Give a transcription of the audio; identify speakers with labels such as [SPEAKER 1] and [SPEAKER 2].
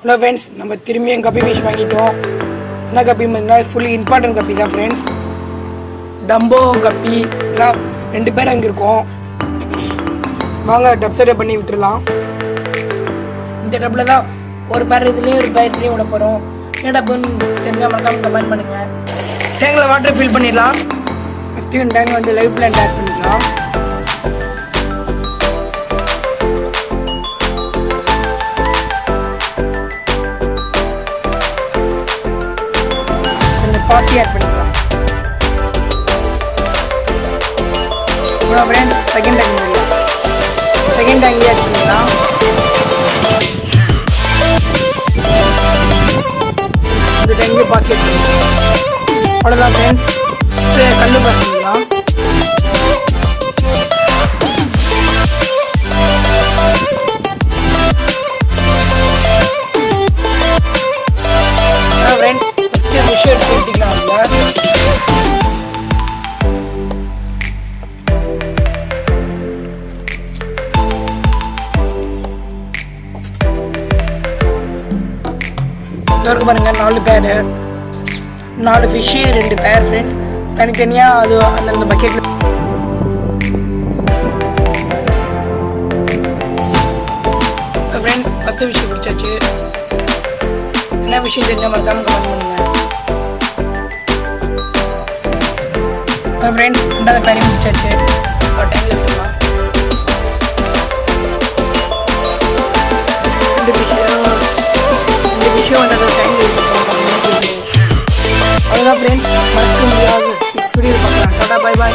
[SPEAKER 1] Hello friends, நம்ம திரும்பியும் கப்பி ஃபிஷ் வாங்கிட்டோம். என்ன கப்பி ஃபுல்லி இம்பார்ட்டன்ட் கப்பி தான் ஃப்ரெண்ட்ஸ். டம்போ கப்பி எல்லாம் 2 பேர் அங்கே இருக்கோம். வாங்க டப்சரே பண்ணி விட்டுடலாம். இந்த டப்பில் தான் ஒரு பேர் இதுலேயும் ஒரு பேர் இதுலேயும் விட போகிறோம். என்ன டப்புன்னு தெரிஞ்சால் மறக்காமல் கமெண்ட் பண்ணுங்கள். டேங்கில் வாட்டர் ஃபில் பண்ணிடலாம். ஃபஸ்ட்டு டேங்க் வந்து லைவ் பிளான்ட் ஆட் பண்ணிக்கலாம். பாசி ஆட் பண்ணிக்கலாம். அப்புறம் செகண்ட் டேங்க் ஆட் பண்ணிக்கலாம். இந்த டேங்க் பாசி ஆட் பண்ணிக்கலாம். அவ்வளோதான் ஃப்ரெண்ட்ஸ். கல் பாசிக்கலாம். பாருங்க 4 பேர், 4 ஃபிஷ்ஷு 2 பேர் ஃப்ரெண்ட்ஸ். தனித்தனியாக அது அந்தந்த பக்கெட்டில் ஃப்ரெண்ட்ஸ். ஃபஸ்ட்டு ஃபிஷ்ஷு பிடிச்சாச்சு. என்ன விஷயம் தெரிஞ்சால் மறக்காமல் கமெண்ட் பண்ணுங்க ஃப்ரெண்ட்ஸ். 2வது பேரையும் பிடிச்சாச்சு. ஒரு டைமில் சொல்லலாம். இந்த விஷயம் வந்து அவ்வளோதான் ஃப்ரெண்ட்ஸ். மறக்க முடியாது. இப்படி பார்க்கலாம். Tata, bye bye.